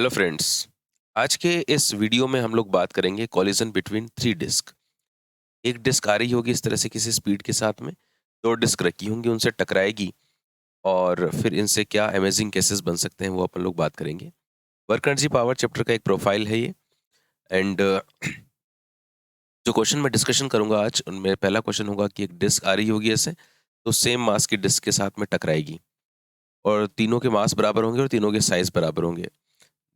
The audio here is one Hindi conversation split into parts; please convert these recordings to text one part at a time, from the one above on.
Hello friends. आज के इस वीडियो में हम लोग बात करेंगे कॉलिजन बिटवीन थ्री डिस्क। एक डिस्क आ रही होगी इस तरह से किसी स्पीड के साथ में, दो डिस्क रखी होंगी, उनसे टकराएगी और फिर इनसे क्या अमेजिंग केसेस बन सकते हैं वो अपन लोग बात करेंगे। वर्क एनर्जी पावर चैप्टर का एक प्रोफाइल है ये। एंड जो क्वेश्चन मैं डिस्कशन करूंगा आज उनमें पहला क्वेश्चन होगा कि एक डिस्क आ रही होगी ऐसे, तो सेम मास की डिस्क के साथ में टकराएगी और तीनों के मास बराबर होंगे और तीनों के साइज बराबर होंगे।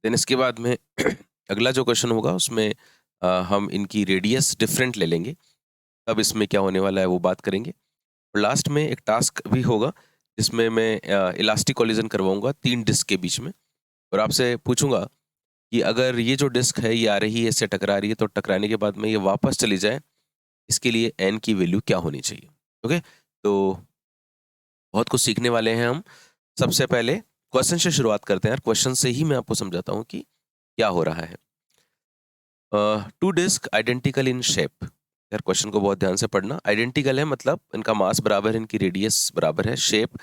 देन इसके बाद में अगला जो क्वेश्चन होगा उसमें हम इनकी रेडियस डिफरेंट ले लेंगे, तब इसमें क्या होने वाला है वो बात करेंगे। और लास्ट में एक टास्क भी होगा जिसमें मैं इलास्टिक कोलिजन करवाऊंगा तीन डिस्क के बीच में और आपसे पूछूंगा कि अगर ये जो डिस्क है ये आ रही है, इससे टकरा रही है, तो टकराने के बाद में ये वापस चली जाए, इसके लिए एन की वैल्यू क्या होनी चाहिए। ओके, तो बहुत कुछ सीखने वाले हैं हम। सबसे पहले क्वेश्चन से शुरुआत करते हैं। क्वेश्चन से ही मैं आपको समझाता हूँ कि क्या हो रहा है। Two disc identical in shape. यार क्वेश्चन को बहुत ध्यान से पढ़ना। आइडेंटिकल है मतलब इनका मास बराबर है, इनकी रेडियस बराबर है, शेप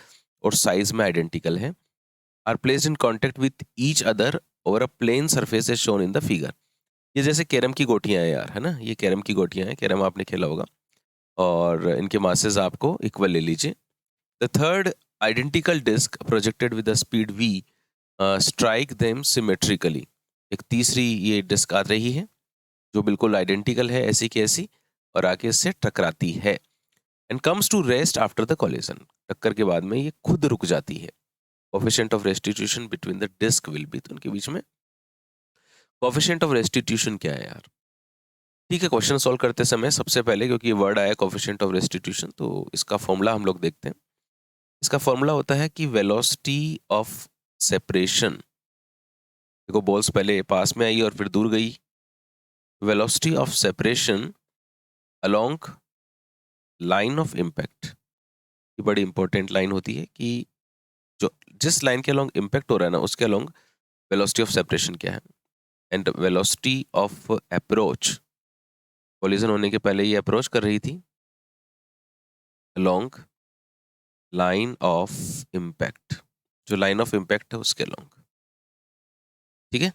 और साइज में आइडेंटिकल है। Are placed in contact with each other over a plane surface as shown in the figure. ये जैसे कैरम की गोटियां हैं यार, है ना, ये कैरम की गोटियां हैं, कैरम आपने खेला होगा। और इनके मासेस आपको इक्वल ले लीजिए। The third identical disc projected with the speed v strike them symmetrically. एक तीसरी ये डिस्क आ रही है जो बिल्कुल आइडेंटिकल है ऐसी की ऐसी और आके इससे टकराती है and comes to rest after the collision. टक्कर के बाद में ये खुद रुक जाती है। Coefficient of restitution between the disc will be, तो उनके बीच में कोफिशिएंट ऑफ रेस्टिट्यूशन क्या है यार। ठीक है, क्वेश्चन सॉल्व करते समय सबसे पहले क्योंकि ये वर्ड आया कोफिशिएंट ऑफ रेस्टिट्यूशन, तो इसका फॉर्मूला हम लोग देखते हैं। इसका फॉर्मूला होता है कि वेलोसिटी ऑफ सेपरेशन। देखो बॉल्स पहले पास में आई और फिर दूर गई। Velocity of separation along line of impact, ये बड़ी इंपॉर्टेंट लाइन होती है कि जो जिस लाइन के अलोंग इम्पैक्ट हो रहा है ना उसके अलोंग वेलोसिटी ऑफ सेपरेशन क्या है। And velocity of approach, collision होने के पहले ये अप्रोच कर रही थी अलोंग लाइन ऑफ इम्पैक्ट, जो लाइन ऑफ इम्पैक्ट है उसके अलोंग। ठीक है,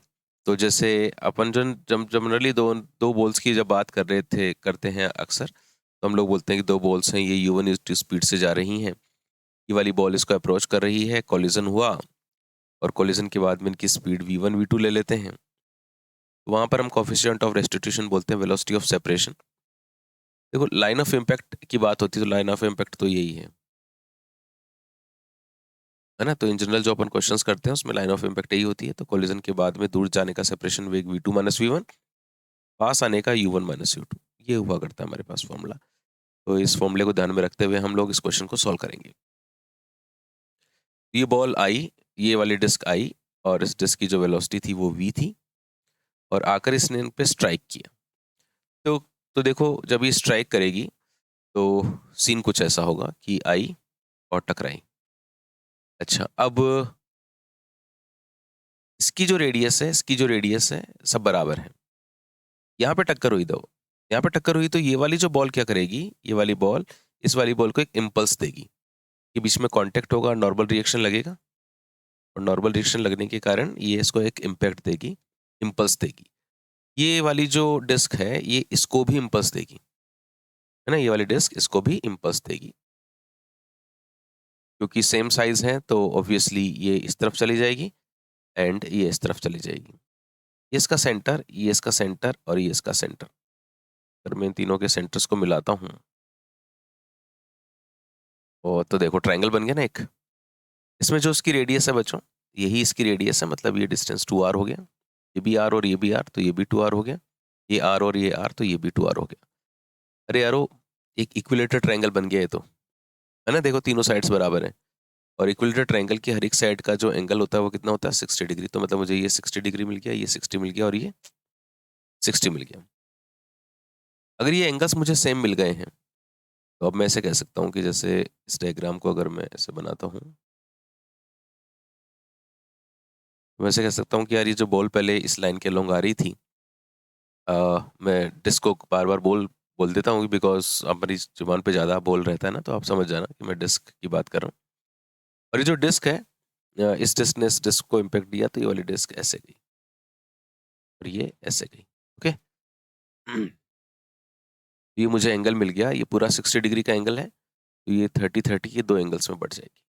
तो जैसे अपन जब जनरली दो दो बॉल्स की जब बात कर रहे थे करते हैं अक्सर, तो हम लोग बोलते हैं कि दो बॉल्स हैं, ये u1 स्पीड से जा रही हैं, ये वाली बॉल इसको अप्रोच कर रही है, कोलिजन हुआ और कोलिजन के बाद में इनकी स्पीड v1 v2 ले लेते हैं। वहां पर हम कोफिशिएंट ऑफ रेस्टिट्यूशन बोलते हैं वेलोसिटी ऑफ सेपरेशन। देखो लाइन ऑफ इम्पैक्ट की बात होती है तो लाइन ऑफ इम्पैक्ट तो यही है ना। तो इन जनरल जो अपन क्वेश्चंस करते हैं उसमें लाइन ऑफ इम्पैक्ट यही होती है। तो कोलिजन के बाद में दूर जाने का सेपरेशन वेग v2 माइनस v1, पास आने का u1 माइनस u2, ये हुआ करता है हमारे पास फॉर्मूला। तो इस फॉर्मूले को ध्यान में रखते हुए हम लोग इस क्वेश्चन को सॉल्व करेंगे। ये बॉल आई, ये वाली डिस्क आई और इस डिस्क की जो वेलोसिटी थी वो v थी और आकर इसने इन पे स्ट्राइक किया। तो तो देखो जब ये स्ट्राइक करेगी तो सीन कुछ ऐसा होगा कि आई और टकराई। अच्छा, अब इसकी जो रेडियस है सब बराबर है। यहाँ पे टक्कर हुई, दो यहाँ पे टक्कर हुई, तो ये वाली जो बॉल क्या करेगी, ये वाली बॉल इस वाली बॉल को एक इम्पल्स देगी, के बीच में कांटेक्ट होगा, नॉर्मल रिएक्शन लगेगा और नॉर्मल रिएक्शन लगने के कारण ये इसको एक इम्पैक्ट देगी, इम्पल्स देगी। ये वाली जो डिस्क है ये इसको भी इम्पल्स देगी, है ना, ये वाली डिस्क इसको भी इम्पल्स देगी। क्योंकि सेम साइज है तो ऑब्वियसली ये इस तरफ चली जाएगी एंड ये इस तरफ चली जाएगी। ये इसका सेंटर, ये इसका सेंटर और ये इसका सेंटर। अगर मैं इन तीनों के सेंटर्स को मिलाता हूँ और तो देखो ट्रायंगल बन गया ना एक। इसमें जो इसकी रेडियस है बच्चों, यही इसकी रेडियस है, मतलब ये डिस्टेंस 2r हो गया। ये भी r और ये भी r, तो ये भी 2r हो गया। ये r और ये r, तो ये भी 2r हो गया। अरे यारो, एक इक्विलेटर ट्रायंगल बन गया ये तो, है ना। देखो तीनों साइड्स बराबर हैं और इक्विलेटर ट्रायंगल की हर एक साइड का जो एंगल होता है वो कितना होता है, 60 डिग्री। तो मतलब मुझे ये 60 डिग्री मिल गया, ये 60 मिल गया और ये 60 मिल गया। अगर ये एंगल्स मुझे सेम मिल गए हैं तो अब मैं ऐसे कह सकता हूँ कि जैसे इस डायग्राम को अगर मैं ऐसे बनाता हूँ, वैसे कह सकता हूँ कि यार ये जो बॉल पहले इस लाइन के अलोंग आ रही थी, मैं डिस्क को बार बार बोल बोल देता हूँ बिकॉज हमारी जुबान पे ज़्यादा बोल रहता है ना, तो आप समझ जाना कि मैं डिस्क की बात कर रहा हूँ। और ये जो डिस्क है, इस डिस्क ने इस डिस्क को इम्पैक्ट दिया तो ये वाली डिस्क ऐसे गई। और ये ऐसे गई। ओके। ये मुझे एंगल मिल गया, ये पूरा 60 डिग्री का एंगल है, तो ये 30-30 ये दो एंगल्स में बढ़ जाएगी।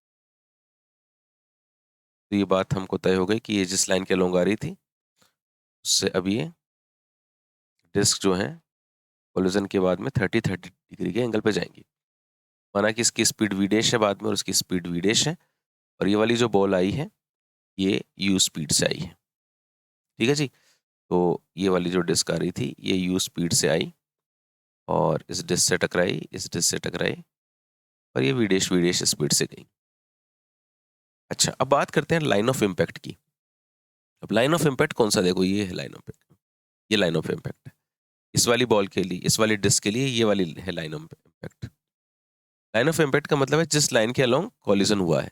तो ये बात हमको तय हो गई कि ये जिस लाइन के अलोंग आ रही थी उससे अब ये डिस्क जो है कोलिजन के बाद में 30-30 डिग्री के एंगल पे जाएंगी। माना कि इसकी स्पीड वी डैश है बाद में और उसकी स्पीड वी डैश है, और ये वाली जो बॉल आई है ये यू स्पीड से आई है। ठीक है जी। तो ये वाली जो डिस्क आ रही थी ये यू स्पीड से आई और इस डिस्क से टकराई, इस डिस्क से टकराई, और ये वी डैश स्पीड से गई। अच्छा, अब बात करते हैं लाइन ऑफ इम्पैक्ट की। अब लाइन ऑफ इम्पैक्ट कौन सा, देखो ये है लाइन ऑफ इम्पैक्ट, ये लाइन ऑफ इम्पैक्ट है। इस वाली बॉल के लिए, इस वाली डिस्क के लिए ये वाली है line of impact. Line of impact का मतलब है जिस लाइन के अलोंग कॉलिजन हुआ है,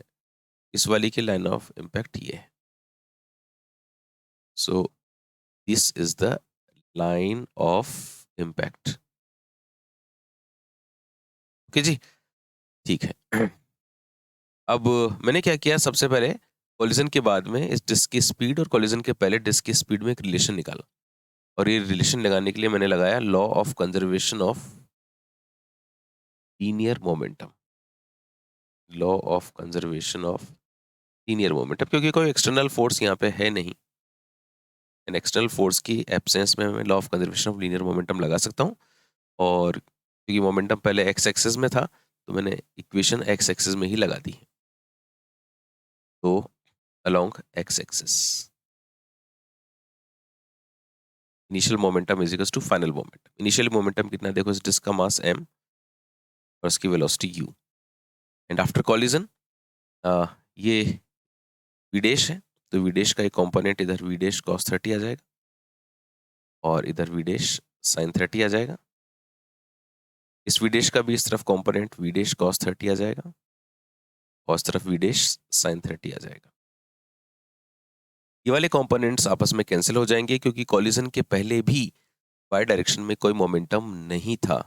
इस वाली की लाइन ऑफ इम्पैक्ट ये है। So this is the line of impact. Okay जी, ठीक है। अब मैंने क्या किया, सबसे पहले कॉलिजन के बाद में इस डिस्क की स्पीड और कॉलिजन के पहले डिस्क की स्पीड में एक रिलेशन निकाला, और ये रिलेशन लगाने के लिए मैंने लगाया law of conservation of linear momentum. Law of conservation of linear momentum, क्योंकि कोई एक्सटर्नल फोर्स यहाँ पे है नहीं, एन एक्सटर्नल फोर्स की एब्सेंस में मैं law of conservation of linear momentum लगा सकता हूँ। और क्योंकि मोमेंटम पहले एक्स एक्सिस में था तो मैंने इक्वेशन एक्स एक्सिस में ही लगा दी। तो along X axis initial momentum is equals to final momentum. Initial momentum कितना, देखो इस डिस्क का मास m और उसकी velocity u, and after collision ये विडेश है, तो विडेश का एक कंपोनेंट इधर विडेश cos 30 आ जाएगा और इधर विडेश sin 30 आ जाएगा। इस विडेश का भी इस तरफ कंपोनेंट विडेश cos 30 आ जाएगा और इस तरफ विडेश sin 30 आ जाएगा। ये वाले कंपोनेंट्स आपस में कैंसिल हो जाएंगे क्योंकि कॉलिजन के पहले भी वाई डायरेक्शन में कोई मोमेंटम नहीं था।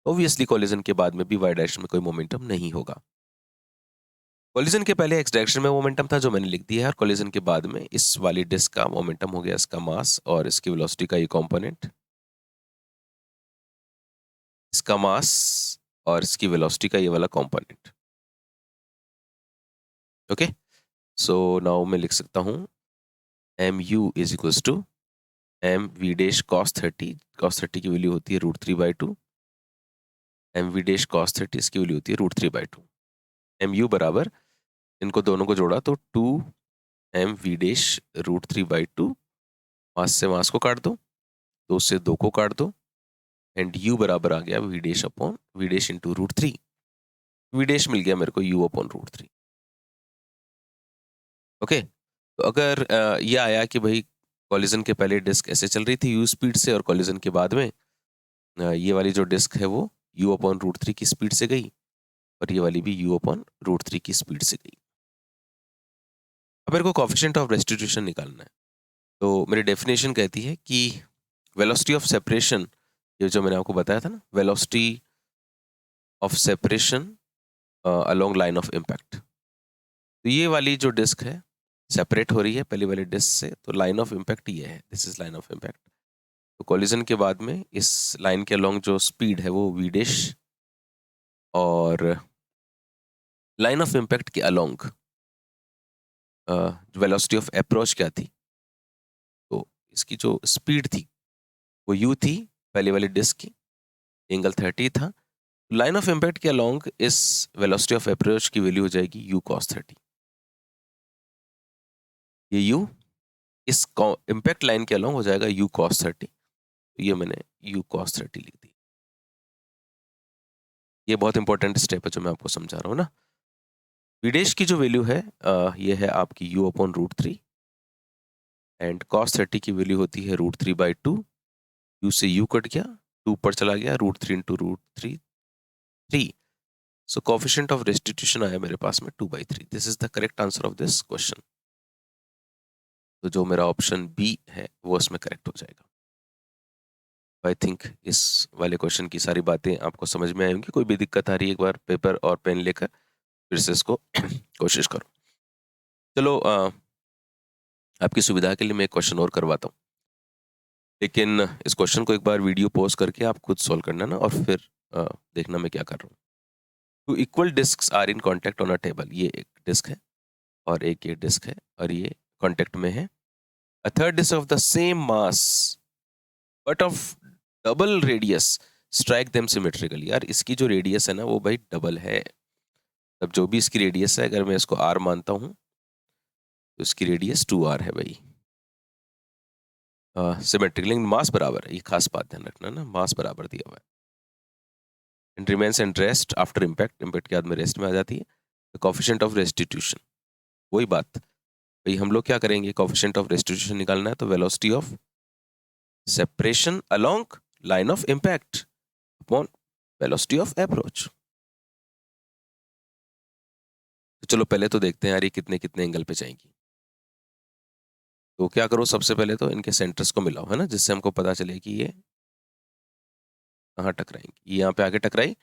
ऑब्वियसली कॉलिजन के बाद में भी वाई डायरेक्शन में कोई मोमेंटम नहीं होगा। कॉलिजन के पहले एक्स डायरेक्शन में मोमेंटम था जो मैंने लिख दिया है, और कॉलिजन के बाद में इस वाली डिस्क का मोमेंटम हो गया इसका मास और इसकी वेलोसिटी का ये कंपोनेंट, इसका मास और इसकी वेलोसिटी का ये वाला कंपोनेंट। ओके, सो नाउ मैं लिख सकता हूँ M U is equals to M V dash cos 30, cos 30 की वैल्यू होती है √3/2, एम वी डैश cos 30 इसकी वैल्यू होती है √3/2। एम यू बराबर, इनको दोनों को जोड़ा तो 2 एम वी डैश √3/2, मास से मास को काट दो, 2 से 2 को काट दो, एंड u बराबर आ गया v dash upon v dash into √3। V dash मिल गया मेरे को u अपॉन √3। ओके, तो अगर ये आया कि भाई कॉलिजन के पहले डिस्क ऐसे चल रही थी u स्पीड से, और कॉलिजन के बाद में ये वाली जो डिस्क है वो u अपॉन √3 की स्पीड से गई, और ये वाली भी u अपॉन √3 की स्पीड से गई। अब मेरे को कोएफिशिएंट ऑफ रेस्टिट्यूशन निकालना है। तो मेरी डेफिनेशन कहती है कि वेलोसिटी ऑफ सेपरेशन, ये जो मैंने आपको बताया था ना, velocity of separation along line of impact. तो ये वाली जो डिस्क है सेपरेट हो रही है पहली वाली डिस्क से, तो लाइन ऑफ इम्पैक्ट ये है, this is line of impact. तो कॉलिजन के बाद में इस लाइन के अलोंग जो स्पीड है वो वी डैश, और लाइन ऑफ इम्पैक्ट के अलोंग वेलोसिटी ऑफ अप्रोच क्या थी, तो इसकी जो स्पीड थी वो u थी पहले वाली डिस्क की, एंगल 30 था। लाइन ऑफ इम्पैक्ट के अलोंग इस वेलोसिटी ऑफ अप्रोच की वैल्यू हो जाएगी u cos 30। ये u इस इम्पैक्ट लाइन के अलोंग हो जाएगा u cos 30, तो ये मैंने u cos 30 लिख दी। ये बहुत इंपॉर्टेंट स्टेप है जो मैं आपको समझा रहा हूँ ना। विडेश की जो वैल्यू है ये है आपकी u अपॉन √3, एंड cos 30 की वैल्यू होती है √3/2। u से u कट गया, 2 पर चला गया, √3 into √3 3। So coefficient of restitution आया मेरे पास में 2/3। This is the correct answer of this question. तो जो मेरा ऑप्शन बी है वो इसमें करेक्ट हो जाएगा। आई थिंक इस वाले क्वेश्चन की सारी बातें आपको समझ में आई होंगी। कोई भी दिक्कत आ रही है एक बार पेपर और पेन लेकर फिर से इसको कोशिश करो। चलो आपकी सुविधा के लिए मैं एक क्वेश्चन और करवाता हूँ। लेकिन इस क्वेश्चन को एक बार वीडियो पॉज करके आप खुद सॉल्व करना ना, और फिर देखना मैं क्या कर रहा हूँ। Two equal discs are in contact on a table, ये एक डिस्क है और एक ये डिस्क है और ये कॉन्टैक्ट में है। A third disc of the same mass but of double radius strike them symmetrically. यार इसकी जो रेडियस है ना वो भाई डबल है। तब जो भी इसकी रेडियस है, अगर मैं इसको आर मानता हूँ तो इसकी रेडियस 2r है भाई। सिमेट्रिक, लेकिन मास बराबर है, ये खास बात ध्यान रखना ना, मास बराबर दिया हुआ है। And remains and rest after impact, impact के बाद में रेस्ट में आ जाती है। द कोफिशिएंट ऑफ रेस्टिट्यूशन, वही बात भाई, हम लोग क्या करेंगे, कोफिशिएंट ऑफ रेस्टिट्यूशन निकालना है तो velocity of separation along line of impact upon velocity of approach. तो चलो पहले तो देखते हैं यार ये कितने कितने एंगल पे जाएंगी। तो क्या करो, सबसे पहले तो इनके सेंटर्स को मिलाओ, है ना, जिससे हमको पता चले कि ये कहाँ टकराएंगी। ये यहाँ पे आके टकराई,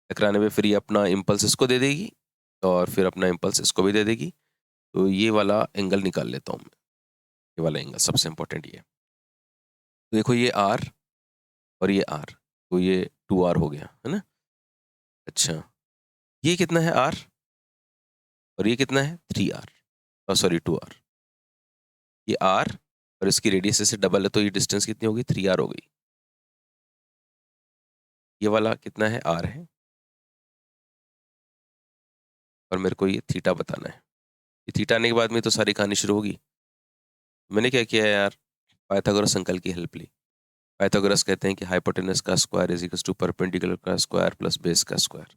टकराने पे फिर ये अपना इम्पल्स इसको दे देगी और फिर अपना इम्पल्स इसको भी दे देगी। तो ये वाला एंगल निकाल लेता हूँ मैं, ये वाला एंगल सबसे इंपॉर्टेंट ये है। तो देखो ये आर और ये आर, तो ये 2r हो गया, है ना। अच्छा, ये कितना है आर और ये कितना है 3r, सॉरी 2r। ये आर और इसकी रेडियस से डबल है तो ये डिस्टेंस कितनी होगी, 3r हो गई। ये वाला कितना है, आर है, और मेरे को ये थीटा बताना है। ये थीटा आने के बाद में तो सारी कहानी शुरू होगी। मैंने क्या किया है यार, पाइथागोरस अंकल की हेल्प ली। पाइथागोरस कहते हैं कि हाइपोटेनस का square is equal to perpendicular का स्क्वायर प्लस बेस का स्क्वायर।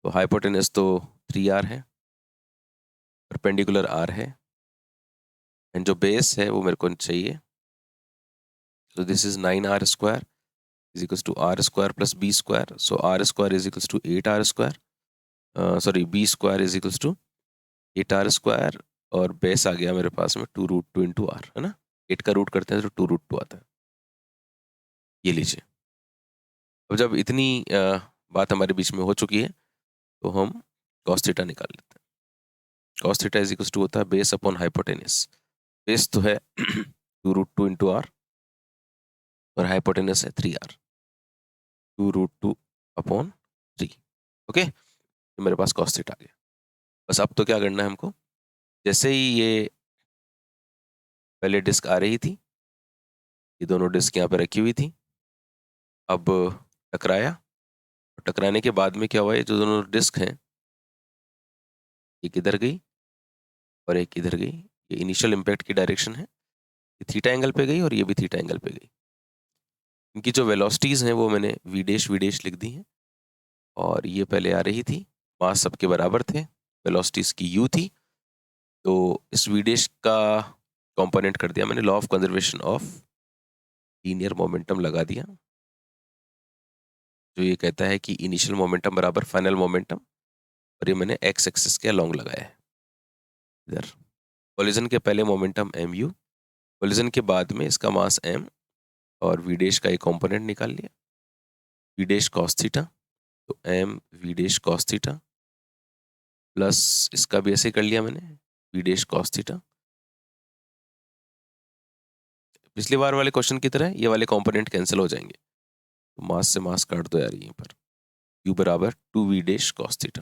तो हाइपोटेनस तो 3r है, परपेंडिकुलर r है, एंड जो बेस है वो मेरे को चाहिए। तो this is 9r square is equal to r square plus b square. So r square is equal to 8r square, sorry b square is equal to 8r square, और बेस आ गया मेरे पास में 2√2 इंटू आर, है ना। 8 का रूट करते हैं तो 2√2 आता है। ये लीजिए। अब जब इतनी बात हमारे बीच में हो चुकी है तो हम cos थीटा निकाल लेते हैं। cos theta is equal to होता है बेस अपॉन हाइपोटेनस। बेस तो है 2√2 इंटू आर और हाइपोटेनस है 3r, 2√2 अपॉन 3। ओके, तो मेरे पास cos थीटा आ गया। बस अब तो क्या करना है हमको, जैसे ही ये पहले डिस्क आ रही थी, ये दोनों डिस्क यहाँ पे रखी हुई थी, अब टकराया, टकराने के बाद में क्या हुआ, ये जो दोनों डिस्क हैं एक इधर गई और एक इधर गई। ये इनिशियल इम्पैक्ट की डायरेक्शन है, ये थीटा एंगल पे गई और ये भी थीटा एंगल पे गई। इनकी जो वेलोसिटीज़ हैं वो मैंने विदेश विदेश लिख दी हैं, और ये पहले आ रही थी, मास सबके बराबर थे, वेलोसिटीज़ की u थी। तो इस विदेश का कंपोनेंट कर दिया मैंने, law of conservation of linear momentum लगा दिया, जो ये कहता है कि इनिशियल मोमेंटम बराबर फाइनल मोमेंटम, और ये मैंने एक्स एक्सिस के अलोंग लगाया है इधर। कोलिजन के पहले मोमेंटम एम यू, कोलिजन के बाद में इसका मास एम, और वी डैश का एक कंपोनेंट निकाल लिया, वी डैश कॉस थीटा, तो M V dash cos theta plus इसका भी ऐसे कर लिया मैंने, वी डैश कॉस थीटा। पिछली बार वाले क्वेश्चन की तरह ये वाले कंपोनेंट कैंसिल हो जाएंगे, तो मास से मास काट दो यार यहीं पर, यू बराबर 2 वी डैश कॉस थीटा।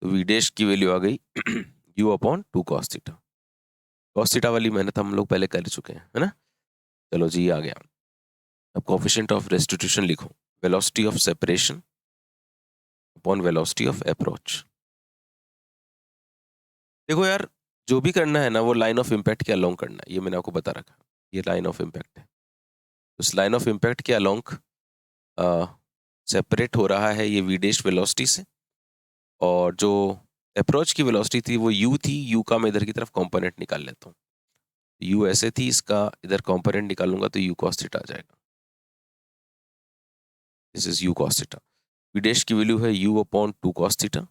तो वी डैश की वैल्यू आ गई you upon 2 cos theta. Cos theta वाली मेहनत हम लोग पहले कर चुके हैं, है ना। चलो जी, ये आ गया। अब कोफिशिएंट ऑफ रेस्टिट्यूशन लिखो, velocity of separation upon velocity of approach. देखो यार, जो भी करना है ना वो लाइन ऑफ इम्पैक्ट के अलोंग करना है, ये मैंने आपको बता रखा। ये लाइन ऑफ इम्पैक्ट है, उस लाइन ऑफ इम्पैक्ट के अलोंग सेपरेट हो रहा है ये वी डैश वेलोसिटी से, और जो अप्रोच की वेलोसिटी थी वो यू थी, यू का मैं इधर की तरफ कंपोनेंट निकाल लेता हूँ। यू ऐसे थी, इसका इधर कंपोनेंट निकालूंगा तो यू कॉस थीटा आ जाएगा। This is u cos theta. V dash की वैल्यू है u upon 2 cos theta,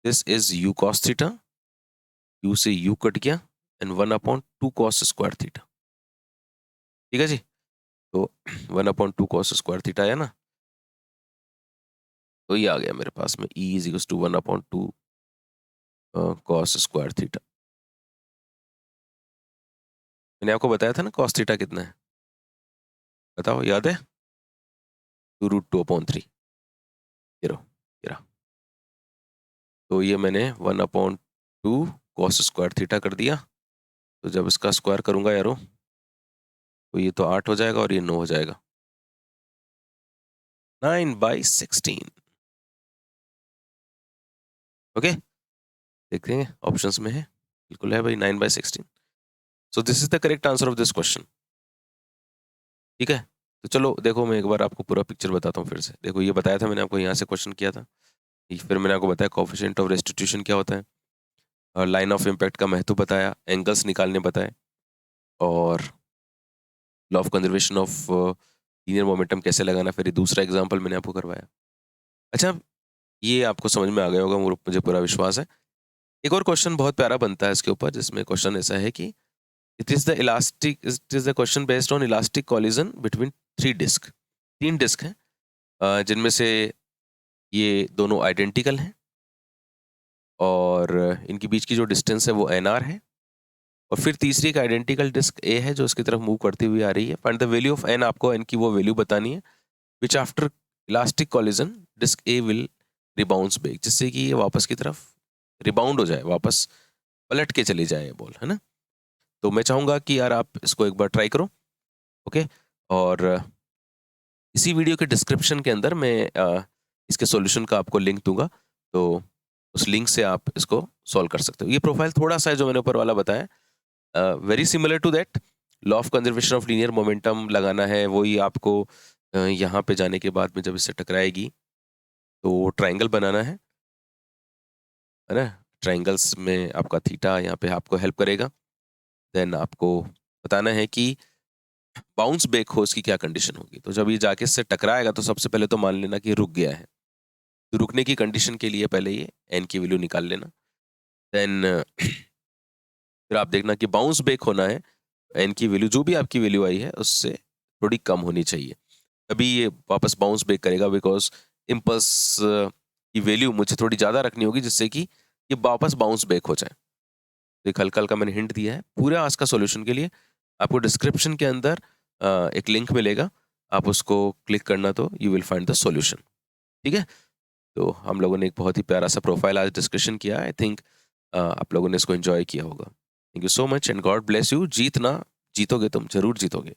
this is u cos theta, u से यू कट गया, एंड 1/2 कॉस स्क्वायर थीटा। ठीक है जी। तो 1/2 कॉस स्क्वायर थीटा है ना, तो ये आ गया मेरे पास में e is equal to 1/2 cos square theta. मैंने आपको बताया था ना cos थीटा कितना है? बताओ, याद है? 2√2/3। ये रहो, ये रहा। तो ये मैंने 1/2 cos स्क्वायर थीटा कर दिया। तो जब इसका स्क्वायर करूँगा यारो, तो ये तो 8 हो जाएगा और ये 9 हो जाएगा। 9/16। ओके? देखते हैं ऑप्शंस में है। बिल्कुल है भाई, 9/16। So this is the correct answer of this question. ठीक है? तो चलो देखो, मैं एक बार आपको पूरा पिक्चर बताता हूँ फिर से। देखो, ये बताया था मैंने आपको, यहाँ से क्वेश्चन किया था। फिर मैंने आपको बताया कोएफिशिएंट ऑफ रेस्टिट्यूशन क्या होता है, और लाइन ऑफ इम्पैक्ट का महत्व बताया, एंगल्स निकालने बताए, और law of conservation of linear momentum कैसे लगाना, फिर ये दूसरा एग्जांपल मैंने आपको करवाया। अच्छा, ये आपको समझ में आ गया होगा, मुझे पूरा विश्वास है। एक और क्वेश्चन बहुत प्यारा बनता है इसके ऊपर, जिसमें क्वेश्चन ऐसा है कि it is the question based on elastic collision between 3 disc. 3 disc हैं, जिनमें से ये दोनों आइडेंटिकल हैं, और इनके बीच की जो डिस्टेंस है वो nr है, और फिर तीसरी एक आइडेंटिकल डिस्क ए है जो इसकी तरफ मूव करती हुई आ रही है। Find the value of n, आपको n की वो वैल्यू बतानी है which after elastic collision disc A will rebounce back, जिससे कि ये वापस की तरफ रिबाउंड हो जाए, वापस पलट के चली जाए बॉल, है ना। तो मैं चाहूँगा कि यार आप इसको एक बार ट्राई करो। ओके, और इसी वीडियो के डिस्क्रिप्शन के अंदर मैं इसके सॉल्यूशन का आपको लिंक दूंगा, तो उस लिंक से आप इसको सॉल्व कर सकते हो। ये प्रोफाइल थोड़ा सा है जो मैंने ऊपर वाला बताया, very similar to that. Law of conservation of linear momentum लगाना है, वही आपको यहाँ पे जाने के बाद में जब इससे टकराएगी तो ट्राइंगल बनाना है ना। ट्राइंगल्स में आपका थीटा यहाँ पे आपको हेल्प करेगा। देन आपको बताना है कि बाउंस बैक हो इसकी क्या कंडीशन होगी। तो जब ये जाके इससे टकराएगा तो सबसे पहले तो मान लेना कि रुक गया है। तो रुकने की कंडीशन के लिए पहले ये एन की वैल्यू निकाल लेना। देन फिर आप देखना कि बाउंस बैक होना है, एन की वैल्यू जो भी आपकी वैल्यू आई है उससे थोड़ी कम होनी चाहिए, तभी ये वापस बाउंस बैक करेगा। बिकॉज इम्पल्स की वैल्यू मुझे थोड़ी ज़्यादा रखनी होगी जिससे कि ये वापस बाउंस बैक हो जाए। तो एक हल्का हल्का मैंने हिंट दिया है। पूरा आज का सॉल्यूशन के लिए आपको डिस्क्रिप्शन के अंदर एक लिंक मिलेगा, आप उसको क्लिक करना तो you will find the solution. ठीक है, तो हम लोगों ने एक बहुत ही प्यारा सा प्रोफाइल आज डिस्कशन किया। आई थिंक आप लोगों ने इसको एंजॉय किया होगा। Thank you so much and God bless you. जीतना जीतोगे, तुम जरूर जीतोगे।